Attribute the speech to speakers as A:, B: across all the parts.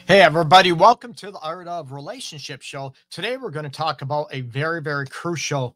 A: Hey everybody, welcome to the Art of Relationship show. Today we're going to talk about a very crucial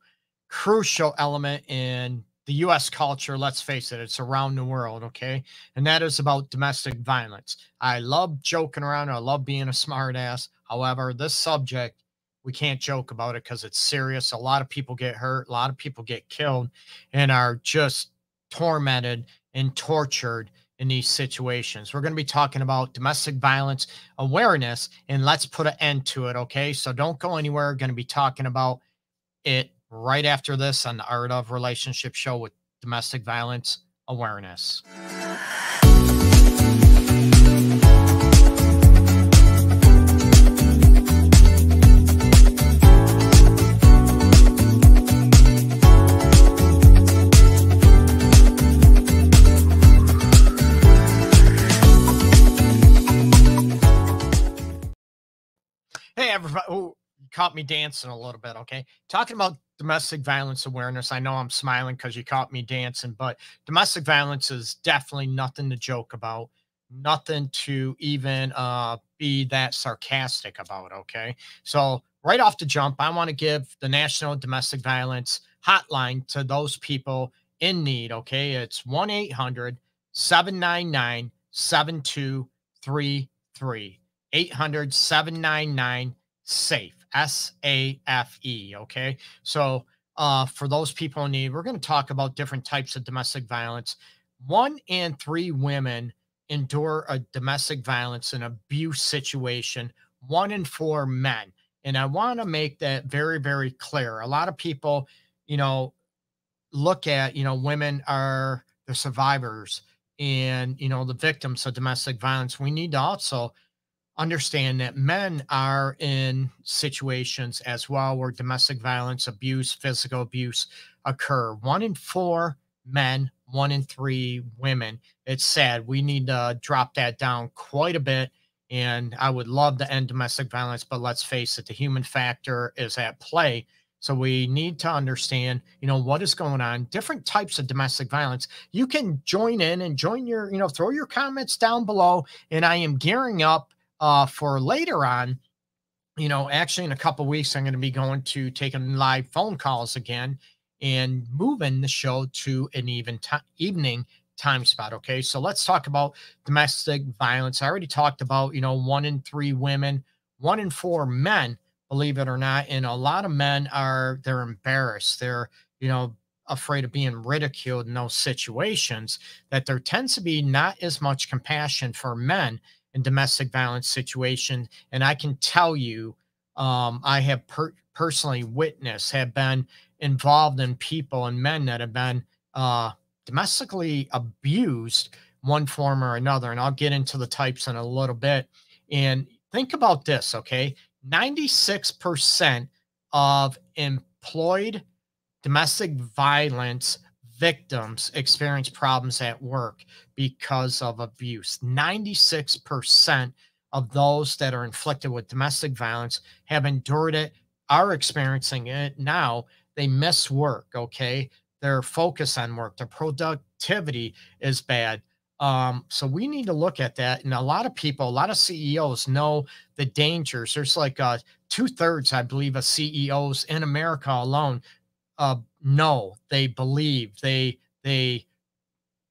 A: element in the US culture. Let's face it, it's around the world, okay? And that is about domestic violence. I love joking around, I love being a smart ass. However, this subject, we can't joke about it because it's serious. A lot of people get hurt, a lot of people get killed and are just tormented and tortured in these situations. We're going to be talking about domestic violence awareness, and let's put an end to it. Okay. So don't go anywhere. We're going to be talking about it right after this on the Art of Relationship show with domestic violence awareness. Hey, everybody. Oh, you caught me dancing a little bit. Okay. Talking about domestic violence awareness. I know I'm smiling because you caught me dancing, but domestic violence is definitely nothing to joke about, nothing to even be that sarcastic about. Okay. So, right off the jump, I want to give the National Domestic Violence Hotline to those people in need. Okay. It's 1-800-799-7233. 800-799 SAFE, SAFE. Okay. So for those people in need, we're going to talk about different types of domestic violence. 1 in 3 women endure a domestic violence and abuse situation. 1 in 4 men. And I want to make that very clear. A lot of people, look at, women are the survivors and, the victims of domestic violence. We need to also understand that men are in situations as well where domestic violence, abuse, physical abuse occur. 1 in 4 men, 1 in 3 women. It's sad. We need to drop that down quite a bit. And I would love to end domestic violence, but let's face it, the human factor is at play. So we need to understand, what is going on, different types of domestic violence. You can join in and join your, throw your comments down below. And I am gearing up for later on, actually in a couple weeks, I'm going to be going to taking live phone calls again and moving the show to an evening time spot. Okay. So let's talk about domestic violence. I already talked about, 1 in 3 women, 1 in 4 men, believe it or not. And a lot of men they're embarrassed. They're, afraid of being ridiculed in those situations, that there tends to be not as much compassion for men in domestic violence situation. And I can tell you, I have personally have been involved in people and men that have been domestically abused one form or another. And I'll get into the types in a little bit. And think about this, okay? 96% of employed domestic violence victims experience problems at work because of abuse. 96% of those that are inflicted with domestic violence have endured it, are experiencing it now. They miss work, okay? Their focus on work, their productivity is bad. So we need to look at that. And a lot of people, a lot of CEOs know the dangers. There's like 2/3, I believe, of CEOs in America alone know, they believe, they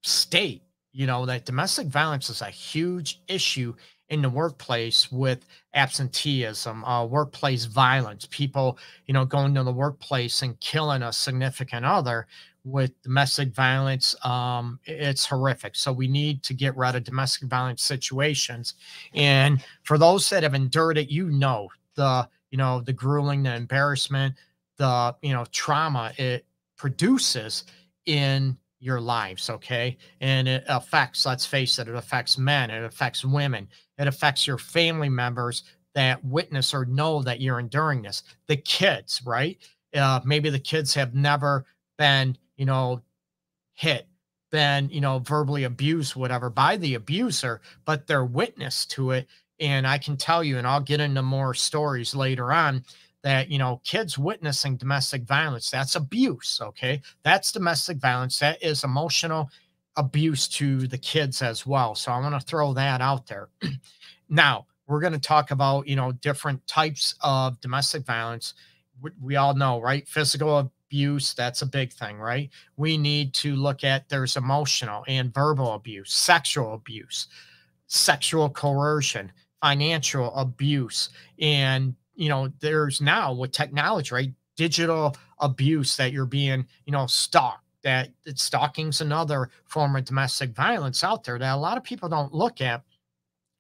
A: state, that domestic violence is a huge issue in the workplace with absenteeism, workplace violence, people, going to the workplace and killing a significant other with domestic violence. It's horrific. So we need to get rid of domestic violence situations. And for those that have endured it, the grueling, the embarrassment, the trauma it produces in your lives. Okay. And it affects, let's face it, it affects men, it affects women, it affects your family members that witness or know that you're enduring this. The kids, right? Maybe the kids have never been, hit, been, verbally abused, whatever, by the abuser, but they're witness to it. And I can tell you, and I'll get into more stories later on, that, kids witnessing domestic violence, that's abuse. Okay. That's domestic violence. That is emotional abuse to the kids as well. So I want to throw that out there. Now, we're going to talk about, different types of domestic violence. We all know, right? Physical abuse, that's a big thing, right? We need to look at there's emotional and verbal abuse, sexual abuse, sexual coercion, financial abuse. And, there's now with technology, right? Digital abuse that you're being, stalked. That stalking's another form of domestic violence out there that a lot of people don't look at.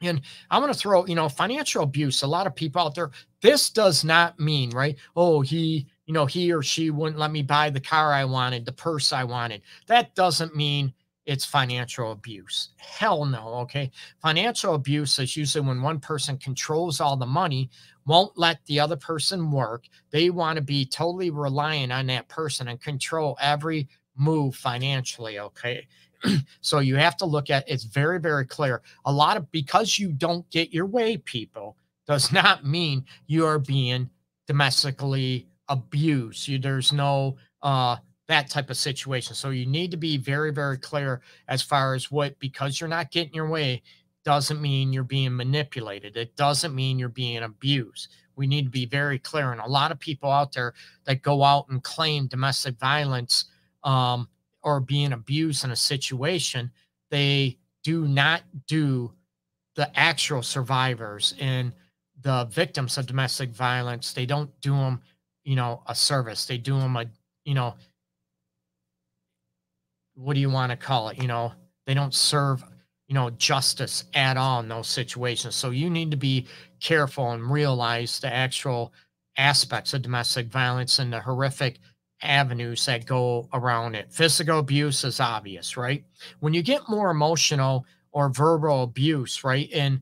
A: And I'm going to throw, financial abuse. A lot of people out there, this does not mean, right? Oh, he or she wouldn't let me buy the car I wanted, the purse I wanted. That doesn't mean it's financial abuse. Hell no. Okay. Financial abuse is usually when one person controls all the money, won't let the other person work. They want to be totally reliant on that person and control every move financially. Okay. So you have to look at it's very, very clear. A lot of because you don't get your way, people, does not mean you are being domestically abused. There's no that type of situation. So you need to be very, very clear as far as what because you're not getting your way doesn't mean you're being manipulated. It doesn't mean you're being abused. We need to be very clear. And a lot of people out there that go out and claim domestic violence or being abused in a situation, they do not do the actual survivors and the victims of domestic violence. They don't do them, a service. They do them you know, what do you want to call it? They don't serve, justice at all in those situations. So you need to be careful and realize the actual aspects of domestic violence and the horrific avenues that go around it. Physical abuse is obvious, right? When you get more emotional or verbal abuse, right? And,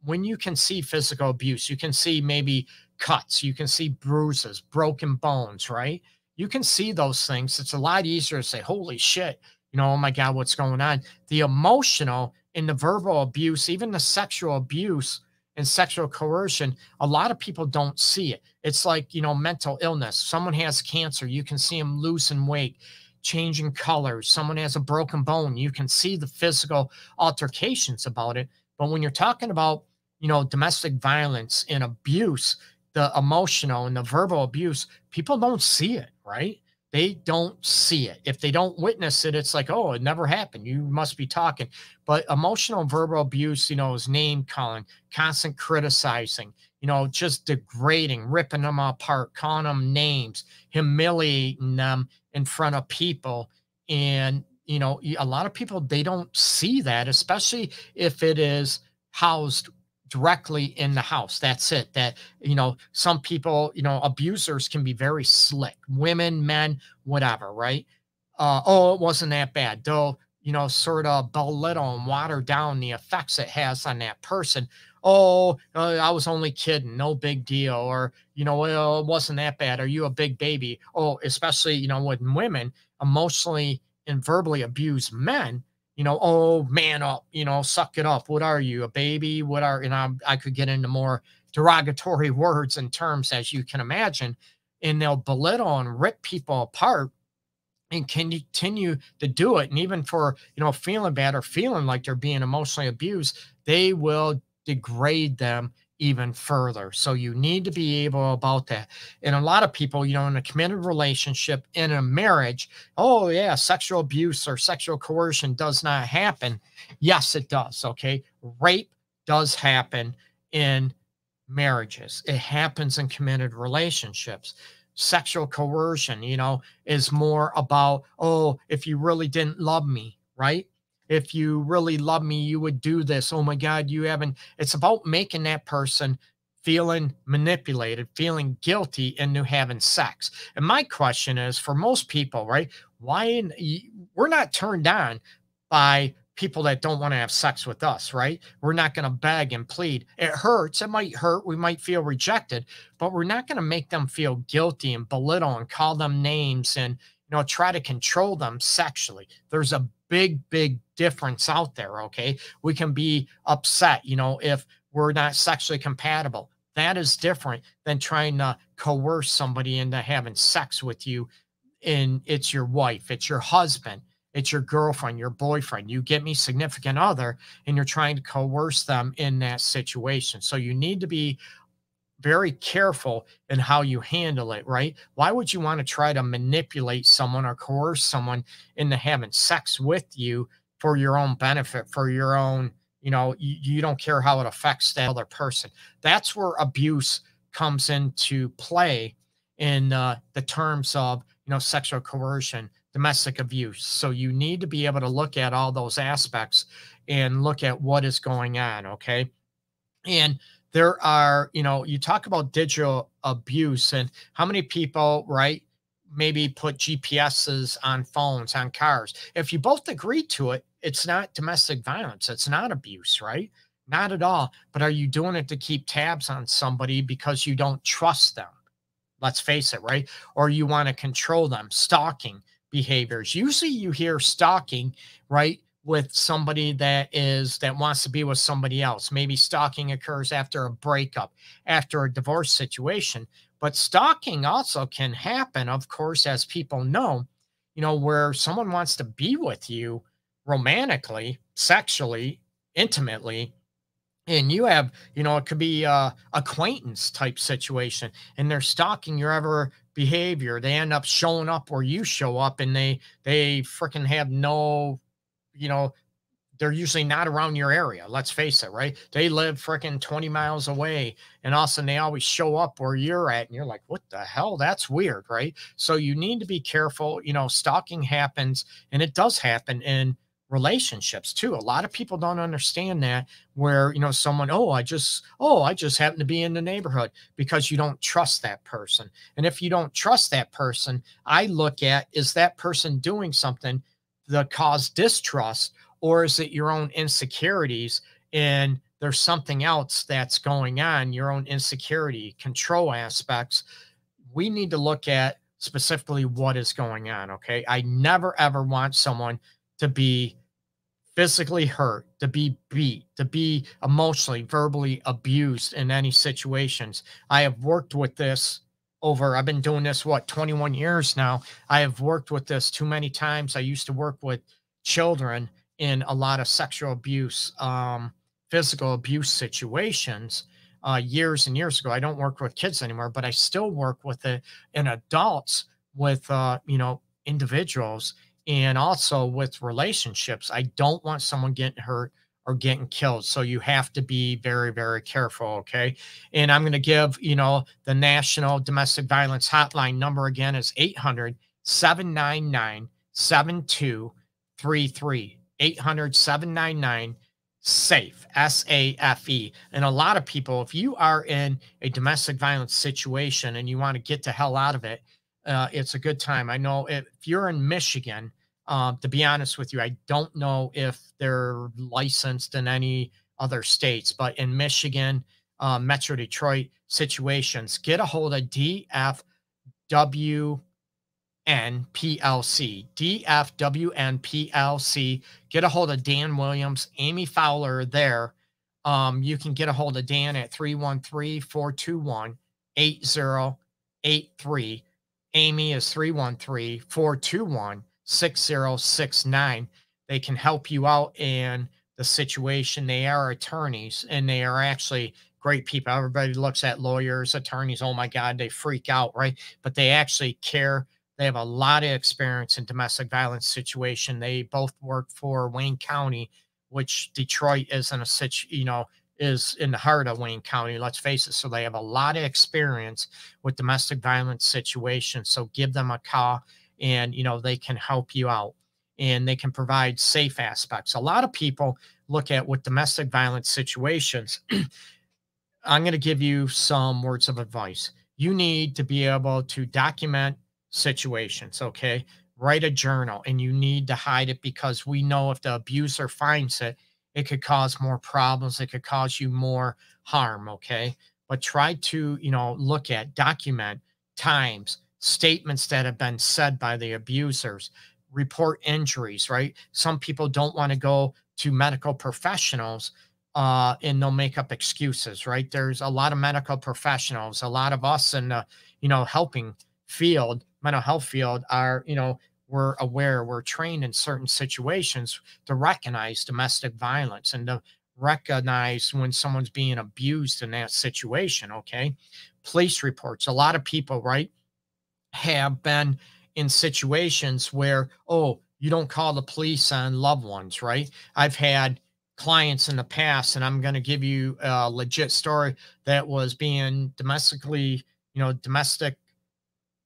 A: when you can see physical abuse, you can see maybe cuts, you can see bruises, broken bones, right? You can see those things. It's a lot easier to say, holy shit, oh my God, what's going on? The emotional and the verbal abuse, even the sexual abuse and sexual coercion, a lot of people don't see it. It's like, mental illness. Someone has cancer, you can see them losing weight, changing colors. Someone has a broken bone, you can see the physical altercations about it. But when you're talking about, domestic violence and abuse, the emotional and the verbal abuse, people don't see it, right? They don't see it. If they don't witness it, it's like, oh, it never happened. You must be talking. But emotional and verbal abuse, is name calling, constant criticizing, just degrading, ripping them apart, calling them names, humiliating them in front of people. And, a lot of people, they don't see that, especially if it is housed directly in the house. That's it. That, some people, abusers can be very slick, women, men, whatever, right? Oh, it wasn't that bad. They'll, sort of belittle and water down the effects it has on that person. Oh, I was only kidding. No big deal. Or, well, it wasn't that bad. Are you a big baby? Oh, especially, with women emotionally and verbally abuse men, oh, man up, suck it up. What are you, a baby? What are, I could get into more derogatory words and terms, as you can imagine, and they'll belittle and rip people apart and continue to do it. And even for, feeling bad or feeling like they're being emotionally abused, they will degrade them even further. So you need to be able about that. And a lot of people, in a committed relationship, in a marriage, oh yeah, sexual abuse or sexual coercion does not happen. Yes, it does. Okay. Rape does happen in marriages. It happens in committed relationships. Sexual coercion, is more about, oh, if you really didn't love me, right? If you really love me, you would do this. Oh my God, you haven't. It's about making that person feeling manipulated, feeling guilty into having sex. And my question is for most people, right? We're not turned on by people that don't want to have sex with us, right? We're not going to beg and plead. It hurts. It might hurt. We might feel rejected, but we're not going to make them feel guilty and belittle and call them names and, try to control them sexually. There's a big, big difference out there. Okay. We can be upset, if we're not sexually compatible. That is different than trying to coerce somebody into having sex with you. And it's your wife, it's your husband. it's your girlfriend, your boyfriend, you get me significant other, and you're trying to coerce them in that situation. So you need to be very careful in how you handle it, right? Why would you want to try to manipulate someone or coerce someone into having sex with you for your own benefit, for your own, you don't care how it affects that other person? That's where abuse comes into play in the terms of, sexual coercion, domestic abuse. So you need to be able to look at all those aspects and look at what is going on, okay? And there are, you talk about digital abuse and how many people, right, maybe put GPSs on phones, on cars. If you both agree to it, it's not domestic violence. It's not abuse, right? Not at all. But are you doing it to keep tabs on somebody because you don't trust them? Let's face it, right? Or you want to control them. Stalking behaviors. Usually you hear stalking, right, with somebody that wants to be with somebody else. Maybe stalking occurs after a breakup, after a divorce situation. But stalking also can happen, of course, as people know, where someone wants to be with you romantically, sexually, intimately, and you have, it could be a acquaintance type situation, and they're stalking your ever behavior. They end up showing up where you show up, and they freaking have no, you know they're usually not around your area. Let's face it, right? They live freaking 20 miles away, and all of a sudden they always show up where you're at, and you're like, what the hell? That's weird, right? So you need to be careful. Stalking happens, and it does happen in relationships too. A lot of people don't understand that, where, someone, I just happen to be in the neighborhood, because you don't trust that person. And if you don't trust that person, I look at, is that person doing something that cause distrust, or is it your own insecurities and there's something else that's going on, your own insecurity, control aspects? We need to look at specifically what is going on. Okay. I never ever want someone to be physically hurt, to be beat, to be emotionally, verbally abused in any situations. I have worked with this I've been doing this, 21 years now. I have worked with this too many times. I used to work with children in a lot of sexual abuse, physical abuse situations years and years ago. I don't work with kids anymore, but I still work with it in adults, with, individuals, and also with relationships. I don't want someone getting hurt or getting killed. So you have to be very, very careful. Okay. And I'm going to give, the National Domestic Violence Hotline number again is 800-799-7233. 800-799 SAFE, SAFE. And a lot of people, if you are in a domestic violence situation and you want to get the hell out of it, it's a good time. I know if you're in Michigan, to be honest with you, I don't know if they're licensed in any other states, but in Michigan, Metro Detroit situations, get a hold of DFW NPLC, DFWNPLC. Get a hold of Dan Williams, Amy Fowler there. You can get a hold of Dan at 313-421-8083. Amy is 313-421-6069. They can help you out in the situation. They are attorneys, and they are actually great people. Everybody looks at lawyers, attorneys, oh my God, they freak out, right? But they actually care. They have a lot of experience in domestic violence situation. They both work for Wayne County, which Detroit is is in the heart of Wayne County. Let's face it. So they have a lot of experience with domestic violence situations. So give them a call, and, they can help you out, and they can provide safe aspects. A lot of people look at with domestic violence situations. I'm going to give you some words of advice. You need to be able to document situations, okay? Write a journal, and you need to hide it, because we know if the abuser finds it, it could cause more problems. It could cause you more harm, okay? But try to, look at, document times, statements that have been said by the abusers, report injuries, right? Some people don't want to go to medical professionals, and they'll make up excuses, right? There's a lot of medical professionals, a lot of us in the, helping field, mental health field, are, we're aware, we're trained in certain situations to recognize domestic violence and to recognize when someone's being abused in that situation. Okay. Police reports. A lot of people, right, have been in situations where, oh, you don't call the police on loved ones, right? I've had clients in the past, and I'm going to give you a legit story that was being domestically, domestic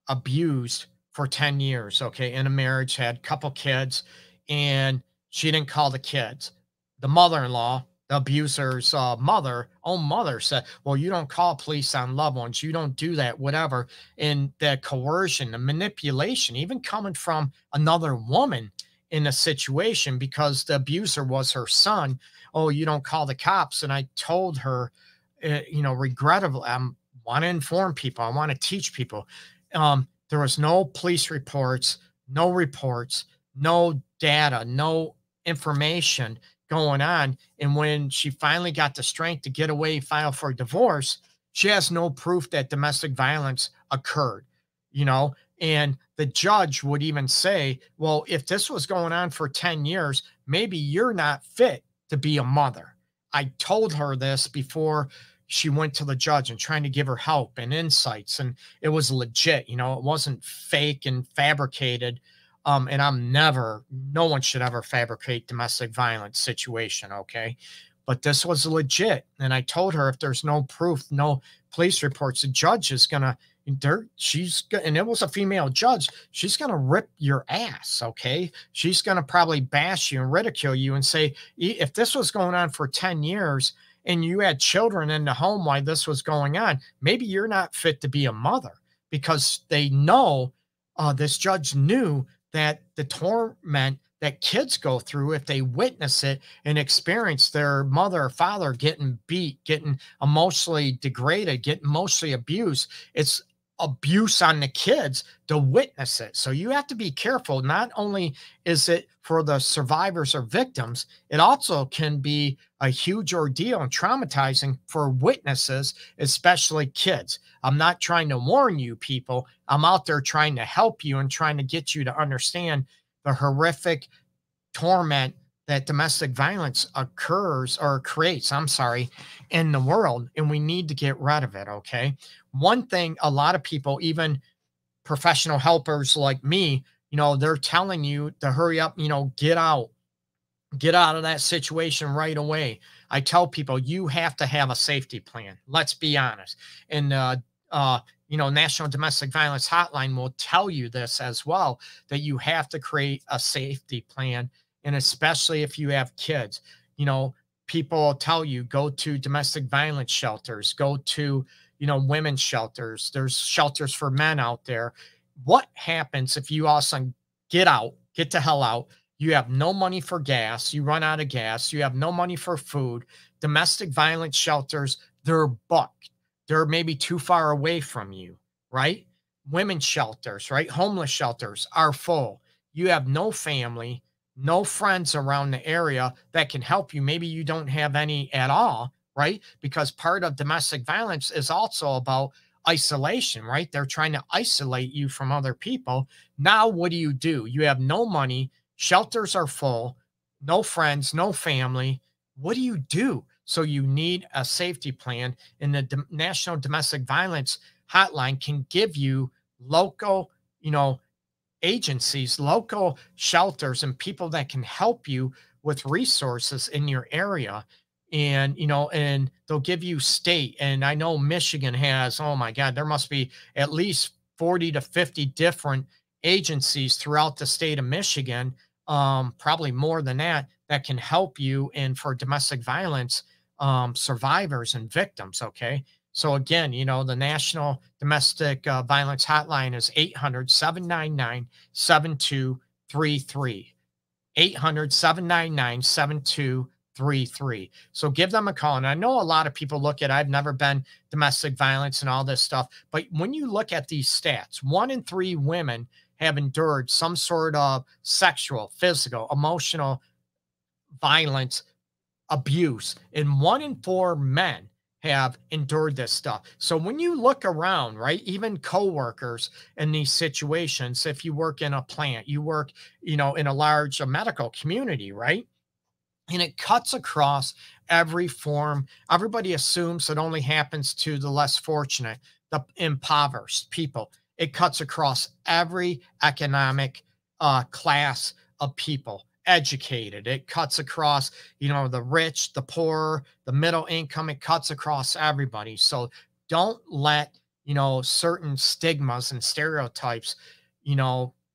A: abused for 10 years, okay, in a marriage, had a couple kids, and she didn't call the kids. The mother-in-law, the abuser's own mother said, well, you don't call police on loved ones. You don't do that, whatever. And the coercion, the manipulation, even coming from another woman in a situation because the abuser was her son. Oh, you don't call the cops. And I told her, regrettably, I want to inform people. I want to teach people. There was no police reports, no data, no information going on. And when she finally got the strength to get away, file for divorce, she has no proof that domestic violence occurred, you know? And the judge would even say, well, if this was going on for 10 years, maybe you're not fit to be a mother. I told her this before she went to the judge and trying to give her help and insights. And it was legit, it wasn't fake and fabricated. And no one should ever fabricate domestic violence situation. Okay. But this was legit. And I told her if there's no proof, no police reports, the judge is going to, and it was a female judge, she's going to rip your ass. Okay. She's going to probably bash you and ridicule you and say, if this was going on for 10 years, and you had children in the home while this was going on, maybe you're not fit to be a mother, because they know, this judge knew that the torment that kids go through if they witness it and experience their mother or father getting beat, getting emotionally degraded, getting emotionally abused. It's abuse on the kids to witness it. So you have to be careful. Not only is it for the survivors or victims, it also can be a huge ordeal and traumatizing for witnesses, especially kids. I'm not trying to warn you people. I'm out there trying to help you and trying to get you to understand the horrific torment that domestic violence occurs or creates, in the world. And we need to get rid of it. Okay. One thing, a lot of people, even professional helpers like me, they're telling you to hurry up, get out of that situation right away. I tell people you have to have a safety plan. Let's be honest. And, National Domestic Violence Hotline will tell you this as well, that you have to create a safety plan. And especially if you have kids, people tell you go to domestic violence shelters, go to, women's shelters. There's shelters for men out there. What happens if you all of a sudden get the hell out? You have no money for gas. You run out of gas. You have no money for food. Domestic violence shelters, they're booked. They're maybe too far away from you, right? Women's shelters, right? Homeless shelters are full. You have no family, no friends around the area that can help you. Maybe you don't have any at all, right? Because part of domestic violence is also about isolation, right? They're trying to isolate you from other people. Now, what do? You have no money. Shelters are full, no friends, no family. What do you do? So you need a safety plan, and the National Domestic Violence Hotline can give you local, agencies, local shelters, and people that can help you with resources in your area. And, and they'll give you state. And I know Michigan has, oh my God, there must be at least 40 to 50 different agencies throughout the state of Michigan, probably more than that, that can help you in for domestic violence survivors and victims. Okay. So again, the National Domestic Violence Hotline is 800-799-7233. 800-799-7233. So give them a call. And I know a lot of people look at, I've never been domestic violence and all this stuff. But when you look at these stats, 1 in 3 women have endured some sort of sexual, physical, emotional violence, abuse, and 1 in 4 men have endured this stuff. So when you look around, right, even coworkers in these situations, if you work in a plant, you work, in a large medical community, right? And it cuts across every form. Everybody assumes it only happens to the less fortunate, the impoverished people. It cuts across every economic class of people, educated. It cuts across, the rich, the poor, the middle income. It cuts across everybody. So don't let, certain stigmas and stereotypes,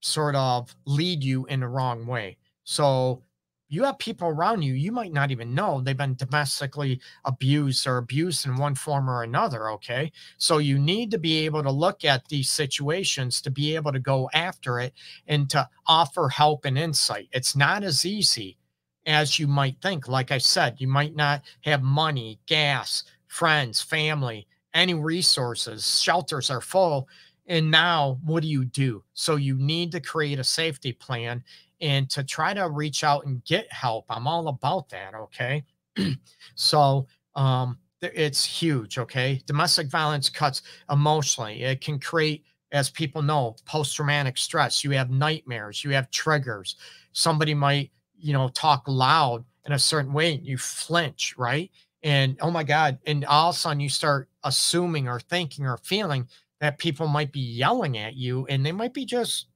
A: sort of lead you in the wrong way. So you have people around you, you might not even know they've been domestically abused or abused in one form or another. Okay. So you need to be able to look at these situations to be able to go after it and to offer help and insight. It's not as easy as you might think. Like I said, you might not have money, gas, friends, family, any resources, shelters are full. And now what do you do? So you need to create a safety plan and to try to reach out and get help. I'm all about that. Okay. So, it's huge. Okay. Domestic violence cuts emotionally. It can create, as people know, post traumatic stress. You have nightmares, you have triggers. Somebody might, talk loud in a certain way and you flinch, right? And oh my God. And all of a sudden you start assuming or thinking or feeling that people might be yelling at you and they might be just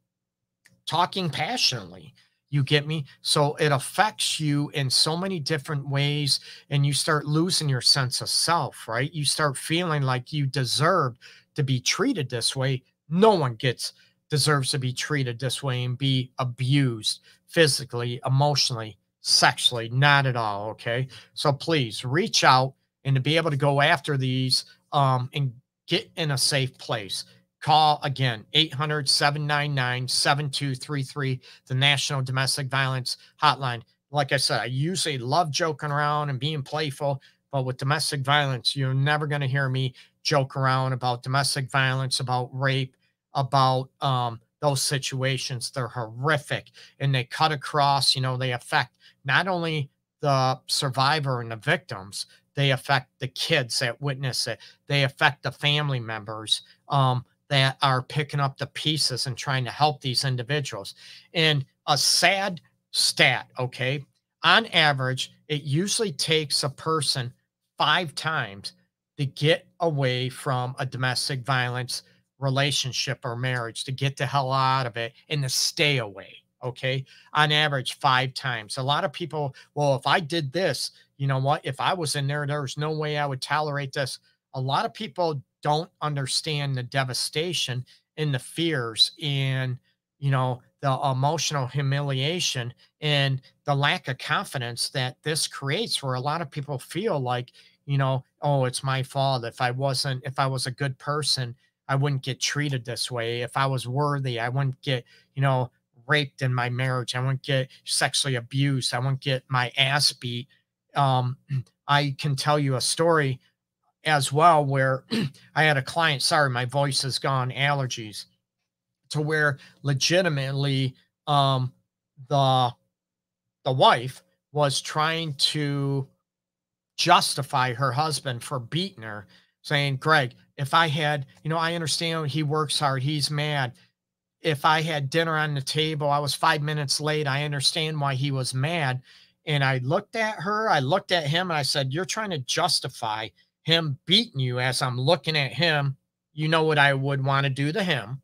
A: talking passionately. You get me? So it affects you in so many different ways, and you start losing your sense of self, right? You start feeling like you deserve to be treated this way. No one deserves to be treated this way and be abused physically, emotionally, sexually, not at all. Okay. So please reach out and to be able to go after these and get in a safe place. Call again, 800-799-7233, the National Domestic Violence Hotline. Like I said, I usually love joking around and being playful, but with domestic violence, you're never going to hear me joke around about domestic violence, about rape, about those situations. They're horrific and they cut across, they affect not only the survivor and the victims, they affect the kids that witness it, they affect the family members. That are picking up the pieces and trying to help these individuals. And a sad stat, okay? On average, it usually takes a person 5 times to get away from a domestic violence relationship or marriage, to get the hell out of it and to stay away. Okay. On average, 5 times. A lot of people, well, if I did this, you know what? If I was in there, there's no way I would tolerate this. A lot of people don't understand the devastation and the fears and the emotional humiliation and the lack of confidence that this creates, where a lot of people feel like, oh, it's my fault. If I was a good person, I wouldn't get treated this way. If I was worthy, I wouldn't get, raped in my marriage. I wouldn't get sexually abused. I wouldn't get my ass beat. um, I can tell you a story as well where I had a client, sorry, my voice has gone, allergies, to where legitimately um, the wife was trying to justify her husband for beating her, saying, Greg, if I had, I understand he works hard, he's mad. If I had dinner on the table, I was 5 minutes late. I understand why he was mad. And I looked at her, I looked at him, and I said, you're trying to justify him beating you as I'm looking at him. You know what I would want to do to him.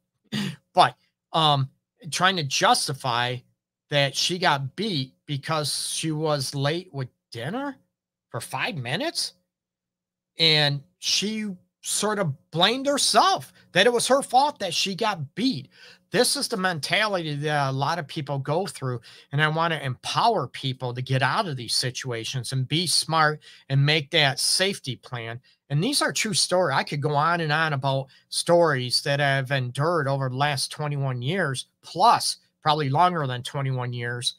A: But trying to justify that she got beat because she was late with dinner for 5 minutes. And she sort of blamed herself that it was her fault that she got beat. This is the mentality that a lot of people go through. And I want to empower people to get out of these situations and be smart and make that safety plan. And these are true stories. I could go on and on about stories that I've endured over the last 21 years, plus probably longer than 21 years,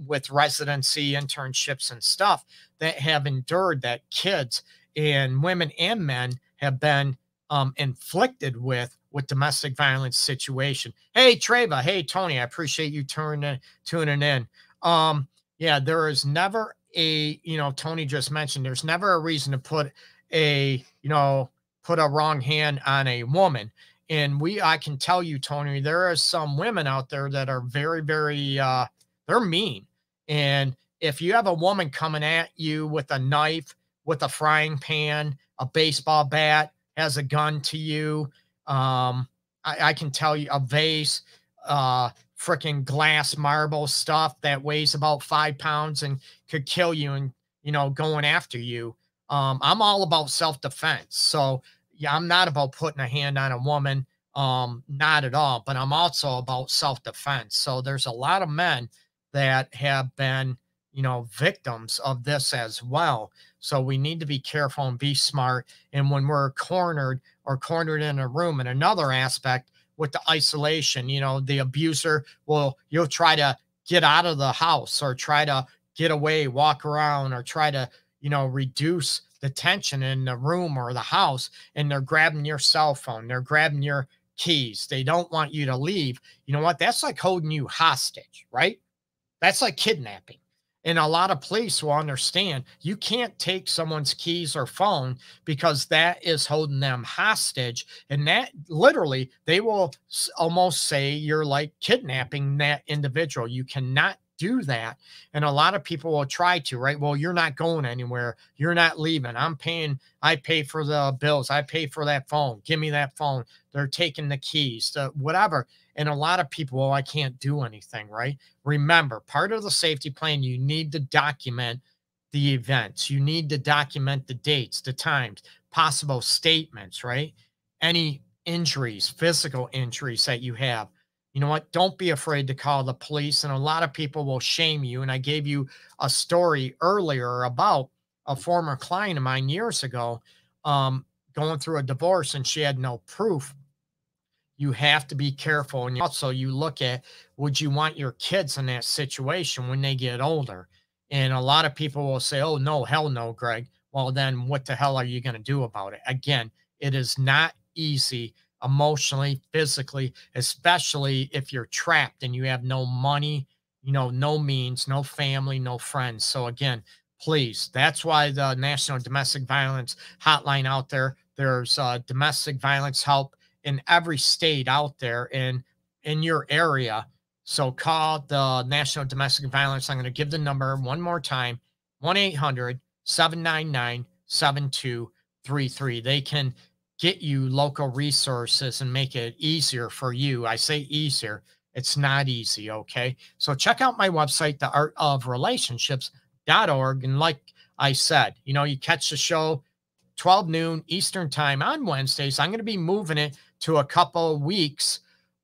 A: with residency, internships, and stuff that have endured, that kids and women and men have been inflicted with domestic violence situation. Hey, Treva. Hey, Tony. I appreciate you tuning in. Yeah, there is never Tony just mentioned, there's never a reason to put a, put a wrong hand on a woman. And I can tell you, Tony, there are some women out there that are very, very, they're mean. And if you have a woman coming at you with a knife, with a frying pan, a baseball bat, has a gun to you, I can tell you, a vase, freaking glass marble stuff that weighs about 5 pounds and could kill you, and, going after you. I'm all about self-defense. So yeah, I'm not about putting a hand on a woman. Not at all, but I'm also about self-defense. So there's a lot of men that have been, victims of this as well. So we need to be careful and be smart. And when we're cornered or cornered in a room, and another aspect with the isolation, the abuser you'll try to get out of the house, or try to get away, walk around, or try to, reduce the tension in the room or the house. And they're grabbing your cell phone, they're grabbing your keys. They don't want you to leave. You know what? That's like holding you hostage, right? That's like kidnapping. And a lot of police will understand you can't take someone's keys or phone, because that is holding them hostage. And that literally, they will almost say you're like kidnapping that individual. You cannot do that. And a lot of people will try to, right? Well, you're not going anywhere. You're not leaving. I pay for the bills. I pay for that phone. Give me that phone. They're taking the keys, whatever. And a lot of people, well, I can't do anything, right? Remember, part of the safety plan, you need to document the events. You need to document the dates, the times, possible statements, right? Any injuries, physical injuries that you have. You know what? Don't be afraid to call the police. And a lot of people will shame you. And I gave you a story earlier about a former client of mine years ago, going through a divorce, and she had no proof. You have to be careful. And also, you look at, would you want your kids in that situation when they get older? And a lot of people will say, oh, no, hell no, Greg. Well, then what the hell are you going to do about it? Again, it is not easy emotionally, physically, especially if you're trapped and you have no money, no means, no family, no friends. So, again, please, that's why the National Domestic Violence Hotline out there, there's domestic violence help in every state out there in your area. So call the National Domestic Violence. I'm going to give the number one more time: 1-800-799-7233. They can get you local resources and make it easier for you. I say easier. It's not easy. Okay. So check out my website, theartofrelationships.org. And like I said, you catch the show 12 noon Eastern time on Wednesdays. I'm going to be moving it to a couple of weeks,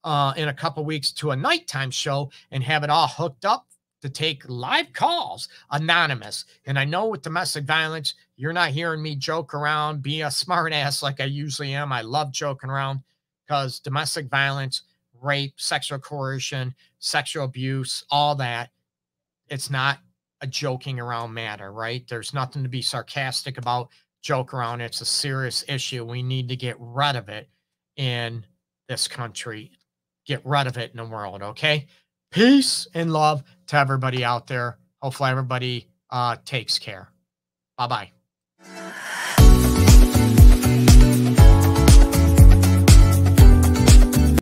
A: in a couple of weeks, to a nighttime show, and have it all hooked up to take live calls, anonymous. And I know with domestic violence, you're not hearing me joke around, be a smart ass like I usually am. I love joking around, because domestic violence, rape, sexual coercion, sexual abuse, all that, it's not a joking around matter, right? There's nothing to be sarcastic about, joke around. It's a serious issue. We need to get rid of it in this country, get rid of it in the world. Okay. Peace and love to everybody out there. Hopefully everybody takes care. Bye-bye.